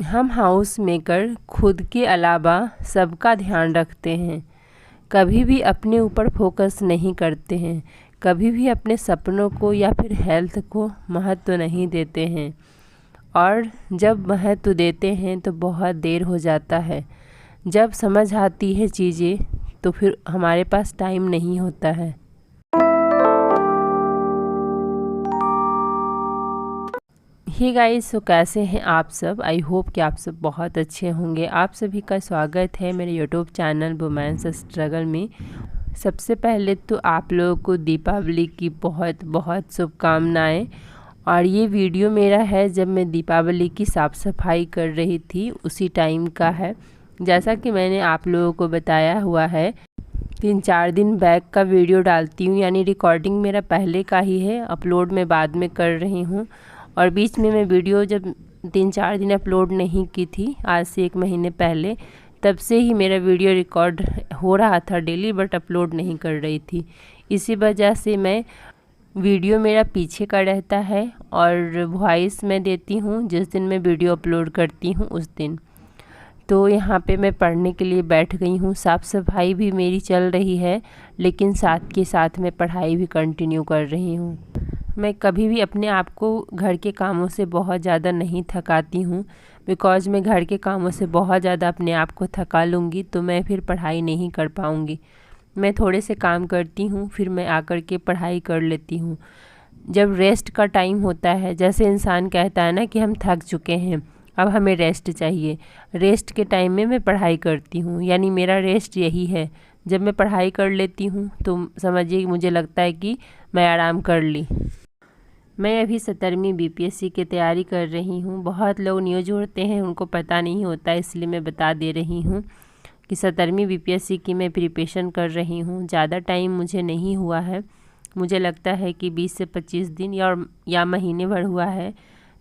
हम house maker खुद के अलावा सबका ध्यान रखते हैं, कभी भी अपने ऊपर फोकस नहीं करते हैं, कभी भी अपने सपनों को या फिर हेल्थ को महत्व नहीं देते हैं, और जब महत्व देते हैं तो बहुत देर हो जाता है। जब समझ आती है चीज़ें तो फिर हमारे पास टाइम नहीं होता है। हे गाइस, तो कैसे हैं आप सब? आई होप कि आप सब बहुत अच्छे होंगे। आप सभी का स्वागत है मेरे यूट्यूब चैनल वुमेन्स स्ट्रगल में। सबसे पहले तो आप लोगों को दीपावली की बहुत बहुत शुभकामनाएं। और ये वीडियो मेरा है जब मैं दीपावली की साफ़ सफाई कर रही थी, उसी टाइम का है। जैसा कि मैंने आप लोगों को बताया हुआ है, 3-4 दिन बैक का वीडियो डालती हूँ, यानी रिकॉर्डिंग मेरा पहले का ही है, अपलोड मैं बाद में कर रही हूँ। और बीच में मैं वीडियो जब 3-4 दिन अपलोड नहीं की थी, आज से 1 महीने पहले, तब से ही मेरा वीडियो रिकॉर्ड हो रहा था डेली, बट अपलोड नहीं कर रही थी। इसी वजह से मैं वीडियो मेरा पीछे का रहता है और वॉइस मैं देती हूँ जिस दिन मैं वीडियो अपलोड करती हूँ उस दिन। तो यहाँ पे मैं पढ़ने के लिए बैठ गई हूँ। साफ़ सफाई भी मेरी चल रही है, लेकिन साथ के साथ मैं पढ़ाई भी कंटिन्यू कर रही हूँ। मैं कभी भी अपने आप को घर के कामों से बहुत ज़्यादा नहीं थकाती हूँ, बिकॉज़ मैं घर के कामों से बहुत ज़्यादा अपने आप को थका लूँगी तो मैं फिर पढ़ाई नहीं कर पाऊँगी। मैं थोड़े से काम करती हूँ, फिर मैं आकर के पढ़ाई कर लेती हूँ। जब रेस्ट का टाइम होता है, जैसे इंसान कहता है ना कि हम थक चुके हैं, अब हमें रेस्ट चाहिए, रेस्ट के टाइम में मैं पढ़ाई करती हूँ, यानी मेरा रेस्ट यही है। जब मैं पढ़ाई कर लेती हूँ तो समझिए मुझे लगता है कि मैं आराम कर ली। मैं अभी 17वीं बीपीएससी की तैयारी कर रही हूँ। बहुत लोग न्यूज़ जोड़ते हैं, उनको पता नहीं होता, इसलिए मैं बता दे रही हूँ कि 17वीं बीपीएससी की मैं प्रिपरेशन कर रही हूँ। ज़्यादा टाइम मुझे नहीं हुआ है, मुझे लगता है कि 20 से 25 दिन या महीने भर हुआ है,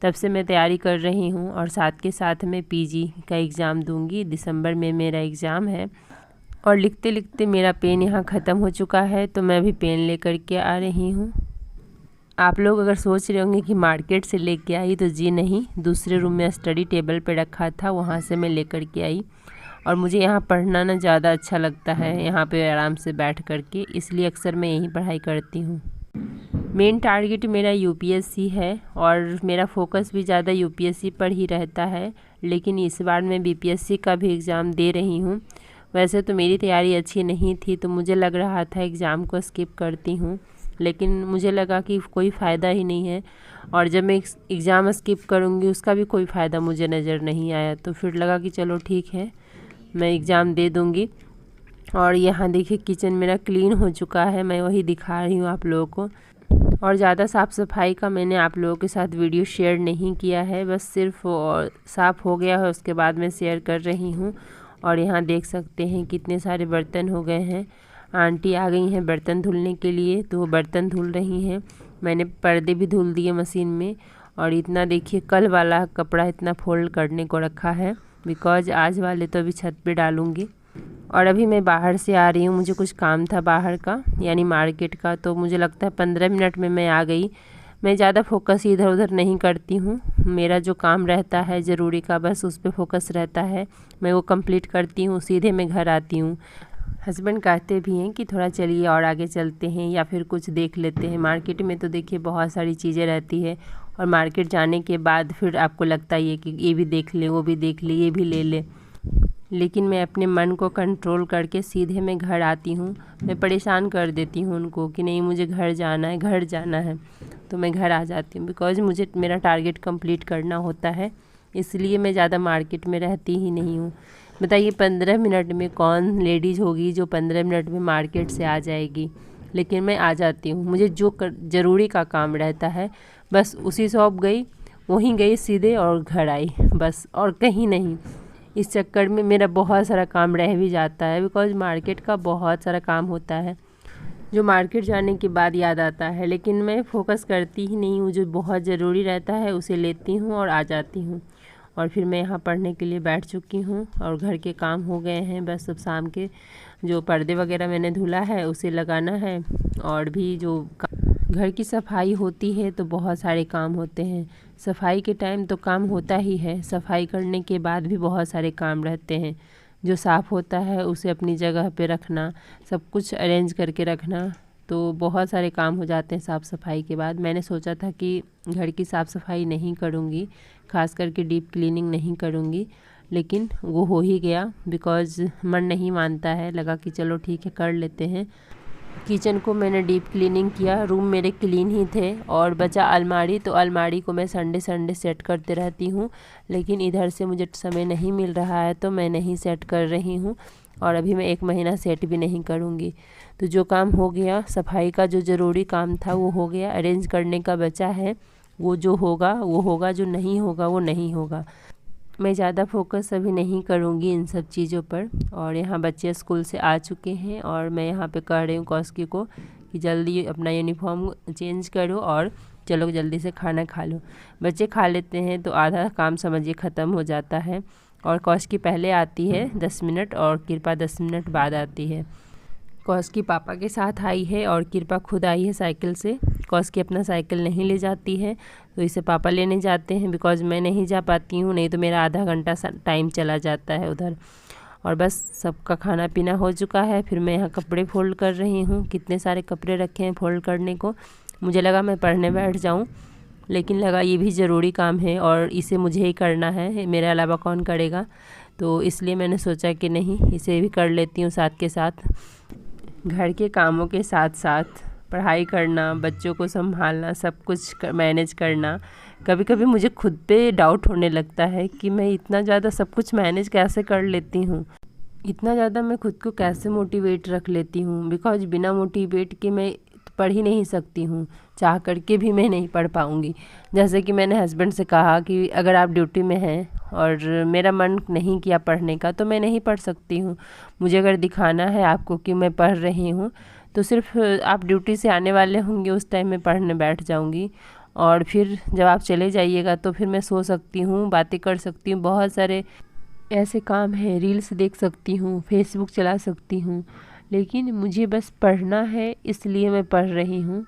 तब से मैं तैयारी कर रही हूँ। और साथ के साथ मैं पीजी का एग्ज़ाम दूँगी, दिसंबर में मेरा एग्ज़ाम है। और लिखते लिखते मेरा पेन यहाँ ख़त्म हो चुका है, तो मैं भी पेन लेकर के आ रही हूँ। आप लोग अगर सोच रहे होंगे कि मार्केट से लेके आई, तो जी नहीं, दूसरे रूम में स्टडी टेबल पे रखा था, वहाँ से मैं लेकर के आई। और मुझे यहाँ पढ़ना ना ज़्यादा अच्छा लगता है, यहाँ पे आराम से बैठ कर के, इसलिए अक्सर मैं यहीं पढ़ाई करती हूँ। मेन टारगेट मेरा यूपीएससी है और मेरा फोकस भी ज़्यादा यूपीएससी पर ही रहता है, लेकिन इस बार मैं बीपीएससी का भी एग्ज़ाम दे रही हूँ। वैसे तो मेरी तैयारी अच्छी नहीं थी, तो मुझे लग रहा था एग्ज़ाम को स्किप करती हूँ, लेकिन मुझे लगा कि कोई फ़ायदा ही नहीं है, और जब मैं एग्ज़ाम स्किप करूँगी उसका भी कोई फ़ायदा मुझे नज़र नहीं आया, तो फिर लगा कि चलो ठीक है, मैं एग्ज़ाम दे दूँगी। और यहाँ देखिए किचन मेरा क्लीन हो चुका है, मैं वही दिखा रही हूँ आप लोगों को। और ज़्यादा साफ़ सफाई का मैंने आप लोगों के साथ वीडियो शेयर नहीं किया है, बस सिर्फ साफ़ हो गया है उसके बाद मैं शेयर कर रही हूँ। और यहाँ देख सकते हैं कितने सारे बर्तन हो गए हैं। आंटी आ गई हैं बर्तन धुलने के लिए, तो वो बर्तन धुल रही हैं। मैंने पर्दे भी धुल दिए मशीन में। और इतना देखिए कल वाला कपड़ा इतना फोल्ड करने को रखा है, बिकॉज़ आज वाले तो अभी छत पे डालूँगी। और अभी मैं बाहर से आ रही हूँ, मुझे कुछ काम था बाहर का, यानी मार्केट का, तो मुझे लगता है 15 मिनट में मैं आ गई। मैं ज़्यादा फोकस इधर उधर नहीं करती हूँ, मेरा जो काम रहता है ज़रूरी का, बस उस पर फोकस रहता है, मैं वो कंप्लीट करती हूँ, सीधे मैं घर आती हूँ। हस्बैंड कहते भी हैं कि थोड़ा चलिए और आगे चलते हैं या फिर कुछ देख लेते हैं। मार्केट में तो देखिए बहुत सारी चीज़ें रहती है, और मार्केट जाने के बाद फिर आपको लगता ही है कि ये भी देख ले, वो भी देख ले, ये भी ले ले, लेकिन मैं अपने मन को कंट्रोल करके सीधे मैं घर आती हूँ। मैं परेशान कर देती हूँ उनको कि नहीं मुझे घर जाना है, घर जाना है, तो मैं घर आ जाती हूँ, बिकॉज़ मुझे मेरा टारगेट कंप्लीट करना होता है, इसलिए मैं ज़्यादा मार्केट में रहती ही नहीं हूँ। बताइए 15 मिनट में कौन लेडीज़ होगी जो 15 मिनट में मार्केट से आ जाएगी, लेकिन मैं आ जाती हूँ। मुझे जो ज़रूरी का काम रहता है बस उसी शॉप गई, वहीं गई सीधे और घर आई, बस, और कहीं नहीं। इस चक्कर में मेरा बहुत सारा काम रह भी जाता है, बिकॉज़ मार्केट का बहुत सारा काम होता है जो मार्केट जाने के बाद याद आता है, लेकिन मैं फोकस करती ही नहीं हूँ। जो बहुत ज़रूरी रहता है उसे लेती हूँ और आ जाती हूँ। और फिर मैं यहाँ पढ़ने के लिए बैठ चुकी हूँ और घर के काम हो गए हैं, बस अब शाम के जो पर्दे वगैरह मैंने धुला है उसे लगाना है, और भी जो घर की सफाई होती है तो बहुत सारे काम होते हैं। सफाई के टाइम तो काम होता ही है, सफाई करने के बाद भी बहुत सारे काम रहते हैं। जो साफ़ होता है उसे अपनी जगह पे रखना, सब कुछ अरेंज करके रखना, तो बहुत सारे काम हो जाते हैं साफ़ सफाई के बाद। मैंने सोचा था कि घर की साफ़ सफाई नहीं करूँगी, ख़ास करके डीप क्लीनिंग नहीं करूँगी, लेकिन वो हो ही गया बिकॉज़ मन नहीं मानता है। लगा कि चलो ठीक है कर लेते हैं। किचन को मैंने डीप क्लीनिंग किया, रूम मेरे क्लीन ही थे और बचा अलमारी, तो अलमारी को मैं संडे सेट करते रहती हूँ, लेकिन इधर से मुझे समय नहीं मिल रहा है तो मैं नहीं सेट कर रही हूँ और अभी मैं 1 महीना सेट भी नहीं करूँगी। तो जो काम हो गया, सफाई का जो ज़रूरी काम था वो हो गया, अरेंज करने का बचा है, वो जो होगा वो होगा, जो नहीं होगा वो नहीं होगा। मैं ज़्यादा फोकस अभी नहीं करूँगी इन सब चीज़ों पर। और यहाँ बच्चे स्कूल से आ चुके हैं और मैं यहाँ पे कह रही हूँ कौशिकी को कि जल्दी अपना यूनिफॉर्म चेंज करो और चलो जल्दी से खाना खा लो। बच्चे खा लेते हैं तो आधा काम समझिए ख़त्म हो जाता है। और कौशिकी पहले आती है 10 मिनट और कृपा 10 मिनट बाद आती है। कौशिकी पापा के साथ आई है और कृपा खुद आई है साइकिल से। कौशिकी अपना साइकिल नहीं ले जाती है तो इसे पापा लेने जाते हैं, बिकॉज़ मैं नहीं जा पाती हूँ, नहीं तो मेरा आधा घंटा टाइम चला जाता है उधर। और बस सबका खाना पीना हो चुका है, फिर मैं यहाँ कपड़े फोल्ड कर रही हूँ। कितने सारे कपड़े रखे हैं फोल्ड करने को। मुझे लगा मैं पढ़ने बैठ जाऊँ, लेकिन लगा ये भी ज़रूरी काम है और इसे मुझे ही करना है, मेरे अलावा कौन करेगा। तो इसलिए मैंने सोचा कि नहीं, इसे भी कर लेती हूँ साथ के साथ। घर के कामों के साथ साथ पढ़ाई करना, बच्चों को संभालना, सब कुछ मैनेज करना, कभी कभी मुझे खुद पे डाउट होने लगता है कि मैं इतना ज़्यादा सब कुछ मैनेज कैसे कर लेती हूँ, इतना ज़्यादा मैं खुद को कैसे मोटिवेट रख लेती हूँ। बिकॉज बिना मोटिवेट के मैं पढ़ ही नहीं सकती हूँ, चाह करके भी मैं नहीं पढ़ पाऊँगी। जैसे कि मैंने हस्बैंड से कहा कि अगर आप ड्यूटी में हैं और मेरा मन नहीं किया पढ़ने का तो मैं नहीं पढ़ सकती हूँ। मुझे अगर दिखाना है आपको कि मैं पढ़ रही हूँ तो सिर्फ आप ड्यूटी से आने वाले होंगे उस टाइम में पढ़ने बैठ जाऊँगी, और फिर जब आप चले जाइएगा तो फिर मैं सो सकती हूँ, बातें कर सकती हूँ, बहुत सारे ऐसे काम हैं, रील्स देख सकती हूँ, फेसबुक चला सकती हूँ, लेकिन मुझे बस पढ़ना है इसलिए मैं पढ़ रही हूँ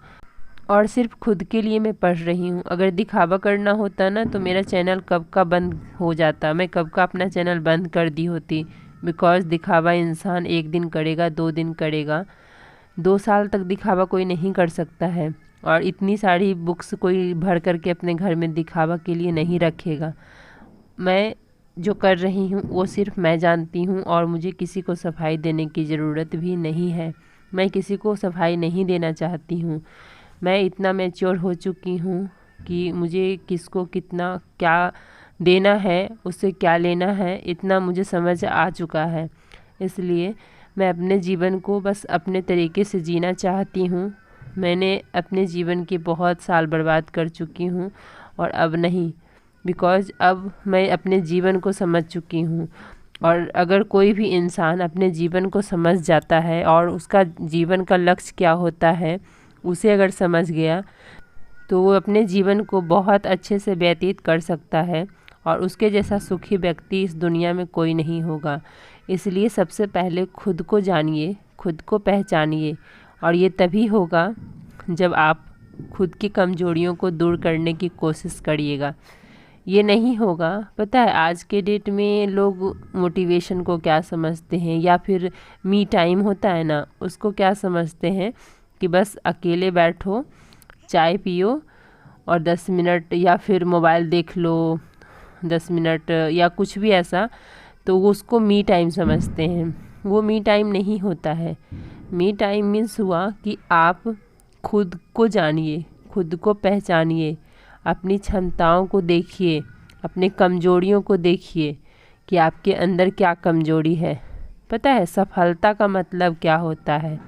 और सिर्फ खुद के लिए मैं पढ़ रही हूँ। अगर दिखावा करना होता ना तो मेरा चैनल कब का बंद हो जाता, मैं कब का अपना चैनल बंद कर दी होती। बिकॉज़ दिखावा इंसान 1 दिन करेगा, 2 दिन करेगा, 2 साल तक दिखावा कोई नहीं कर सकता है। और इतनी सारी बुक्स कोई भर करके अपने घर में दिखावा के लिए नहीं रखेगा। मैं जो कर रही हूँ वो सिर्फ मैं जानती हूँ और मुझे किसी को सफाई देने की ज़रूरत भी नहीं है। मैं किसी को सफाई नहीं देना चाहती हूँ। मैं इतना मैच्योर हो चुकी हूँ कि मुझे किसको कितना क्या देना है, उससे क्या लेना है, इतना मुझे समझ आ चुका है। इसलिए मैं अपने जीवन को बस अपने तरीके से जीना चाहती हूँ। मैंने अपने जीवन के बहुत साल बर्बाद कर चुकी हूँ और अब नहीं, बिकॉज़ अब मैं अपने जीवन को समझ चुकी हूँ। और अगर कोई भी इंसान अपने जीवन को समझ जाता है और उसका जीवन का लक्ष्य क्या होता है उसे अगर समझ गया तो वो अपने जीवन को बहुत अच्छे से व्यतीत कर सकता है और उसके जैसा सुखी व्यक्ति इस दुनिया में कोई नहीं होगा। इसलिए सबसे पहले खुद को जानिए, खुद को पहचानिए, और ये तभी होगा जब आप खुद की कमजोरियों को दूर करने की कोशिश करिएगा। ये नहीं होगा, पता है आज के डेट में लोग मोटिवेशन को क्या समझते हैं, या फिर मी टाइम होता है ना उसको क्या समझते हैं कि बस अकेले बैठो, चाय पियो और 10 मिनट या फिर मोबाइल देख लो 10 मिनट या कुछ भी ऐसा, तो वो उसको मी टाइम समझते हैं। वो मी टाइम नहीं होता है। मी टाइम मीन्स हुआ कि आप खुद को जानिए, खुद को पहचानिए, अपनी क्षमताओं को देखिए, अपने कमजोरियों को देखिए कि आपके अंदर क्या कमजोरी है। पता है सफलता का मतलब क्या होता है?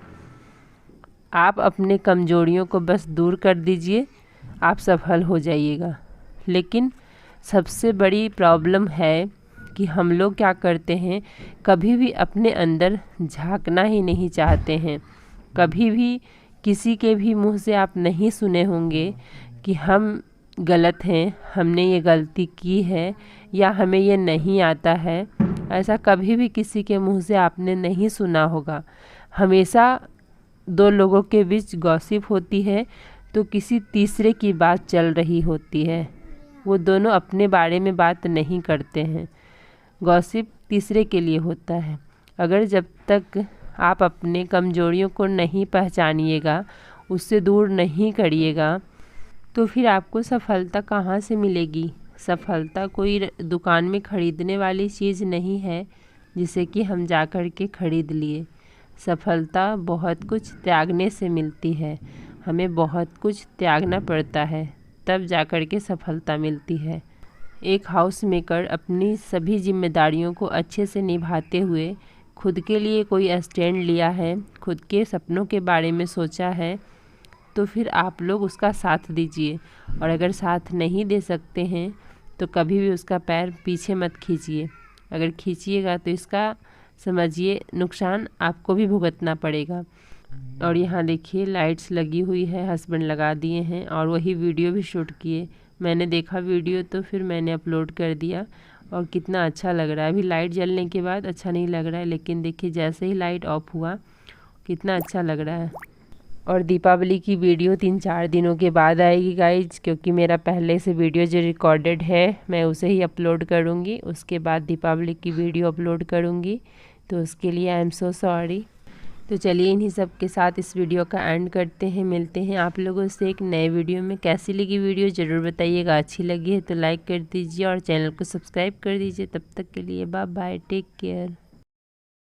आप अपने कमजोरियों को बस दूर कर दीजिए, आप सफल हो जाइएगा। लेकिन सबसे बड़ी प्रॉब्लम है कि हम लोग क्या करते हैं, कभी भी अपने अंदर झांकना ही नहीं चाहते हैं। कभी भी किसी के भी मुंह से आप नहीं सुने होंगे कि हम गलत हैं, हमने ये गलती की है या हमें ये नहीं आता है। ऐसा कभी भी किसी के मुंह से आपने नहीं सुना होगा। हमेशा 2 लोगों के बीच गॉसिप होती है तो किसी तीसरे की बात चल रही होती है। वो दोनों अपने बारे में बात नहीं करते हैं। गॉसिप तीसरे के लिए होता है। अगर जब तक आप अपने कमजोरियों को नहीं पहचानिएगा, उससे दूर नहीं करिएगा, तो फिर आपको सफलता कहाँ से मिलेगी। सफलता कोई दुकान में ख़रीदने वाली चीज़ नहीं है जिसे कि हम जा कर के ख़रीद लिए। सफलता बहुत कुछ त्यागने से मिलती है। हमें बहुत कुछ त्यागना पड़ता है, तब जा कर के सफलता मिलती है। एक हाउस मेकर अपनी सभी जिम्मेदारियों को अच्छे से निभाते हुए खुद के लिए कोई स्टैंड लिया है, खुद के सपनों के बारे में सोचा है, तो फिर आप लोग उसका साथ दीजिए। और अगर साथ नहीं दे सकते हैं तो कभी भी उसका पैर पीछे मत खींचिए। अगर खींचिएगा तो इसका समझिए नुकसान आपको भी भुगतना पड़ेगा। और यहाँ देखिए लाइट्स लगी हुई है, हस्बैंड लगा दिए हैं और वही वीडियो भी शूट किए। मैंने देखा वीडियो तो फिर मैंने अपलोड कर दिया और कितना अच्छा लग रहा है। अभी लाइट जलने के बाद अच्छा नहीं लग रहा है, लेकिन देखिए जैसे ही लाइट ऑफ हुआ कितना अच्छा लग रहा है। और दीपावली की वीडियो 3-4 दिनों के बाद आएगी गाइज, क्योंकि मेरा पहले से वीडियो जो रिकॉर्डेड है मैं उसे ही अपलोड करूँगी। उसके बाद दीपावली की वीडियो अपलोड करूँगी, तो उसके लिए आई एम सो सॉरी। तो चलिए इन्हीं सब के साथ इस वीडियो का एंड करते हैं। मिलते हैं आप लोगों से एक नए वीडियो में। कैसी लगी वीडियो ज़रूर बताइएगा। अच्छी लगी है तो लाइक कर दीजिए और चैनल को सब्सक्राइब कर दीजिए। तब तक के लिए बाय बाय, टेक केयर।